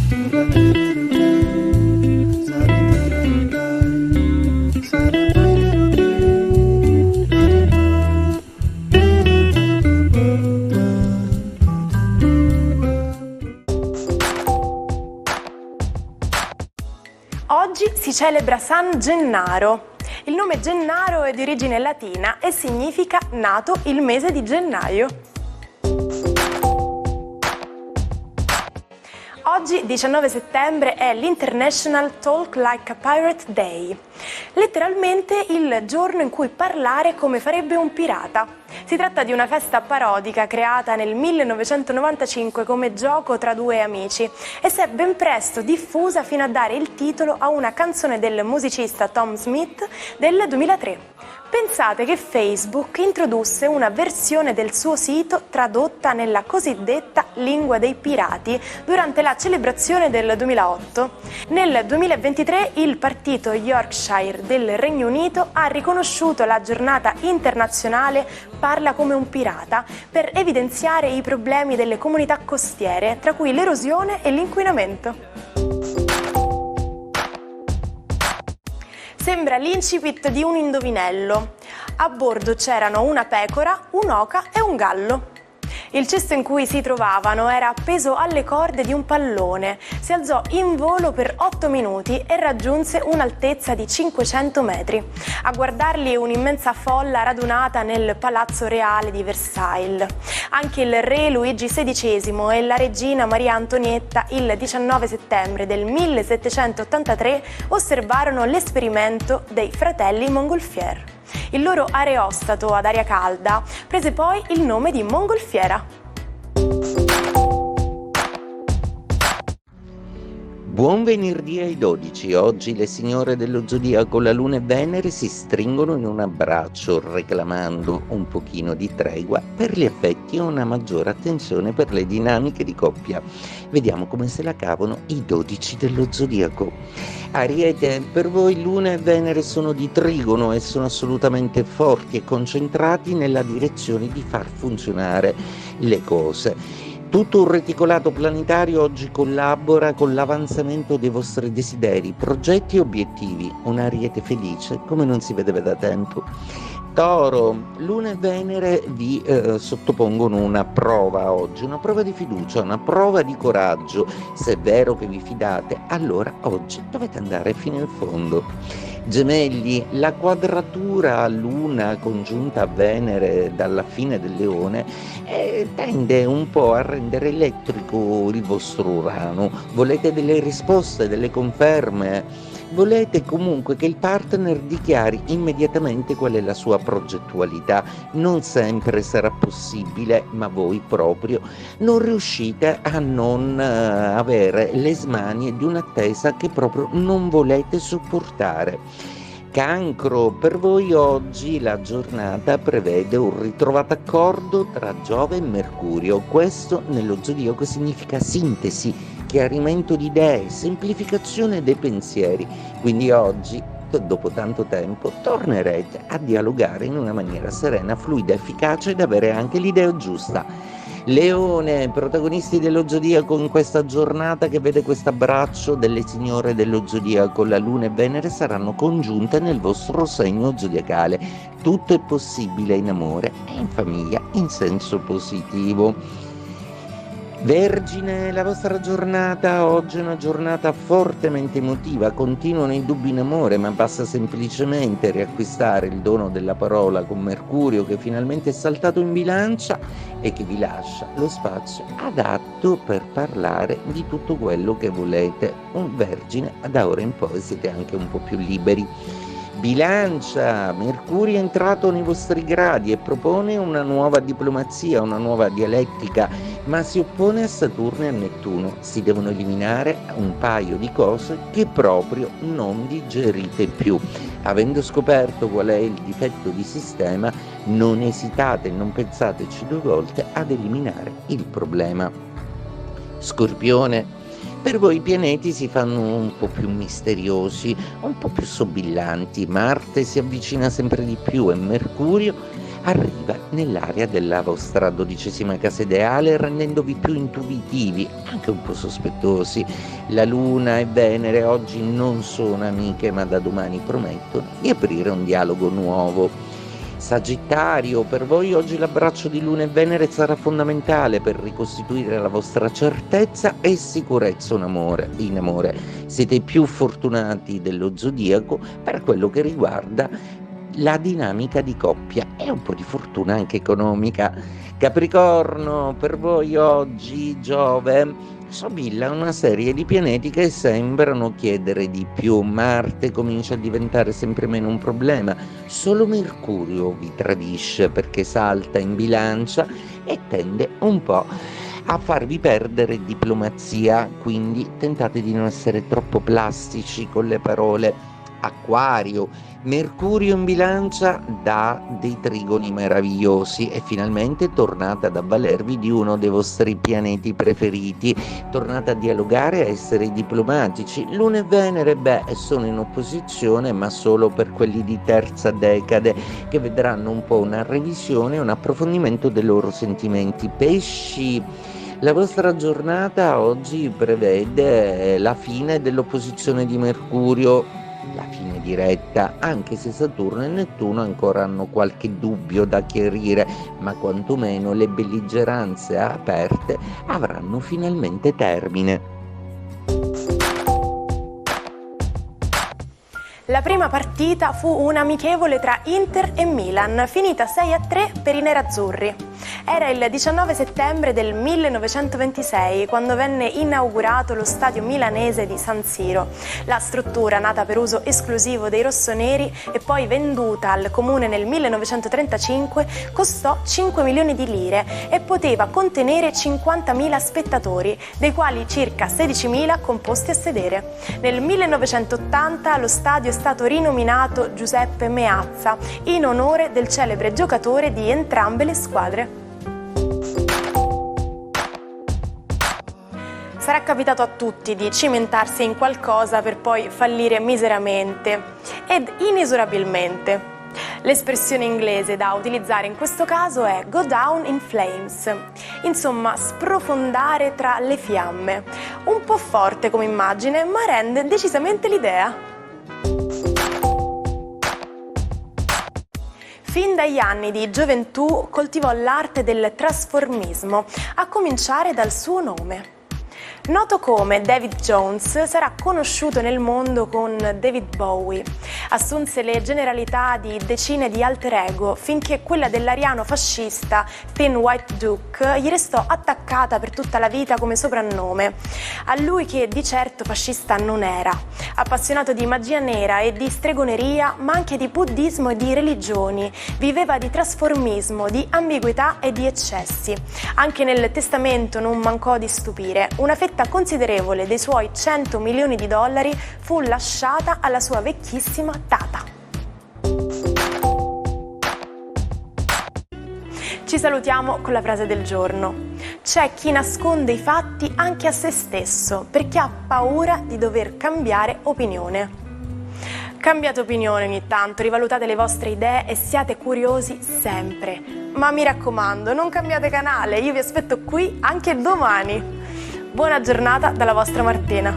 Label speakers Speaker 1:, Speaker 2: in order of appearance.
Speaker 1: Oggi si celebra San Gennaro. Il nome Gennaro è di origine latina e significa nato il mese di gennaio. Oggi, 19 settembre, è l'International Talk Like a Pirate Day, letteralmente il giorno in cui parlare come farebbe un pirata. Si tratta di una festa parodica creata nel 1995 come gioco tra due amici e si è ben presto diffusa fino a dare il titolo a una canzone del musicista Tom Smith del 2003. Pensate che Facebook introdusse una versione del suo sito tradotta nella cosiddetta lingua dei pirati durante la celebrazione del 2008. Nel 2023 il partito Yorkshire del Regno Unito ha riconosciuto la giornata internazionale Parla come un pirata per evidenziare i problemi delle comunità costiere, tra cui l'erosione e l'inquinamento. Sembra l'incipit di un indovinello. A bordo c'erano una pecora, un'oca e un gallo. Il cesto in cui si trovavano era appeso alle corde di un pallone, si alzò in volo per 8 minuti e raggiunse un'altezza di 500 metri. A guardarli un'immensa folla radunata nel Palazzo Reale di Versailles. Anche il re Luigi XVI e la regina Maria Antonietta il 19 settembre del 1783 osservarono l'esperimento dei fratelli Montgolfier. Il loro aerostato ad aria calda prese poi il nome di mongolfiera.
Speaker 2: Buon venerdì ai 12. Oggi le signore dello zodiaco, la Luna e Venere, si stringono in un abbraccio reclamando un pochino di tregua per gli affetti e una maggiore attenzione per le dinamiche di coppia. Vediamo come se la cavano i 12 dello zodiaco. Ariete, per voi Luna e Venere sono di trigono e sono assolutamente forti e concentrati nella direzione di far funzionare le cose. Tutto un reticolato planetario oggi collabora con l'avanzamento dei vostri desideri, progetti e obiettivi. Un Ariete felice come non si vedeva da tempo. Toro, Luna e Venere vi sottopongono una prova oggi, una prova di fiducia, una prova di coraggio. Se è vero che vi fidate, allora oggi dovete andare fino in fondo. Gemelli, la quadratura Luna congiunta a Venere dalla fine del Leone tende un po' a rendere elettrico il vostro Urano. Volete delle risposte, delle conferme? Volete comunque che il partner dichiari immediatamente qual è la sua progettualità. Non sempre sarà possibile, ma voi proprio non riuscite a non avere le smanie di un'attesa che proprio non volete sopportare. Cancro, per voi oggi la giornata prevede un ritrovato accordo tra Giove e Mercurio. Questo nello zodiaco significa sintesi, chiarimento di idee, semplificazione dei pensieri. Quindi oggi, dopo tanto tempo, tornerete a dialogare in una maniera serena, fluida, efficace ed avere anche l'idea giusta. Leone, protagonisti dello zodiaco in questa giornata che vede questo abbraccio delle signore dello zodiaco, la Luna e Venere saranno congiunte nel vostro segno zodiacale. Tutto è possibile in amore e in famiglia in senso positivo. Vergine, la vostra giornata oggi è una giornata fortemente emotiva, continuano i dubbi in amore, ma basta semplicemente riacquistare il dono della parola con Mercurio che finalmente è saltato in bilancia e che vi lascia lo spazio adatto per parlare di tutto quello che volete. Un Vergine, da ora in poi siete anche un po' più liberi. Bilancia, Mercurio è entrato nei vostri gradi e propone una nuova diplomazia, una nuova dialettica, ma si oppone a Saturno e a Nettuno. Si devono eliminare un paio di cose che proprio non digerite più. Avendo scoperto qual è il difetto di sistema, non esitate, non pensateci due volte ad eliminare il problema. Scorpione, per voi i pianeti si fanno un po' più misteriosi, un po' più sobillanti. Marte si avvicina sempre di più e Mercurio arriva nell'area della vostra 12ª casa ideale, rendendovi più intuitivi, anche un po' sospettosi. La Luna e Venere oggi non sono amiche, ma da domani promettono di aprire un dialogo nuovo. Sagittario, per voi oggi l'abbraccio di Luna e Venere sarà fondamentale per ricostituire la vostra certezza e sicurezza in amore. Siete i più fortunati dello zodiaco per quello che riguarda la dinamica di coppia e un po' di fortuna anche economica. Capricorno, per voi oggi Giove sobilla una serie di pianeti che sembrano chiedere di più. Marte comincia a diventare sempre meno un problema, solo Mercurio vi tradisce perché salta in Bilancia e tende un po' a farvi perdere diplomazia, quindi tentate di non essere troppo plastici con le parole. Acquario, Mercurio in Bilancia dà dei trigoni meravigliosi e finalmente tornate ad avvalervi di uno dei vostri pianeti preferiti, tornate a dialogare, a essere diplomatici. Luna e Venere, sono in opposizione, ma solo per quelli di terza decade, che vedranno un po' una revisione e un approfondimento dei loro sentimenti. Pesci, la vostra giornata oggi prevede la fine dell'opposizione di Mercurio, la fine diretta, anche se Saturno e Nettuno ancora hanno qualche dubbio da chiarire, ma quantomeno le belligeranze aperte avranno finalmente termine.
Speaker 1: La prima partita fu un amichevole tra Inter e Milan, finita 6-3 per i nerazzurri. Era il 19 settembre del 1926 quando venne inaugurato lo stadio milanese di San Siro. La struttura, nata per uso esclusivo dei rossoneri e poi venduta al comune nel 1935, costò 5 milioni di lire e poteva contenere 50.000 spettatori, dei quali circa 16.000 composti a sedere. Nel 1980 lo stadio è stato rinominato Giuseppe Meazza in onore del celebre giocatore di entrambe le squadre. Sarà capitato a tutti di cimentarsi in qualcosa per poi fallire miseramente ed inesorabilmente. L'espressione inglese da utilizzare in questo caso è go down in flames, insomma sprofondare tra le fiamme. Un po' forte come immagine, ma rende decisamente l'idea. Fin dagli anni di gioventù coltivò l'arte del trasformismo, a cominciare dal suo nome. Noto come David Jones, sarà conosciuto nel mondo con David Bowie. Assunse le generalità di decine di alter ego finché quella dell'ariano fascista Thin White Duke gli restò attaccata per tutta la vita come soprannome. A lui che di certo fascista non era. Appassionato di magia nera e di stregoneria, ma anche di buddismo e di religioni, viveva di trasformismo, di ambiguità e di eccessi. Anche nel testamento non mancò di stupire. Una fetta considerevole dei suoi 100 milioni di dollari fu lasciata alla sua vecchissima tata. Ci salutiamo con la frase del giorno. C'è chi nasconde i fatti anche a se stesso perché ha paura di dover cambiare opinione. Cambiate opinione ogni tanto, rivalutate le vostre idee e siate curiosi sempre. Ma mi raccomando, non cambiate canale, io vi aspetto qui anche domani. Buona giornata dalla vostra Martina.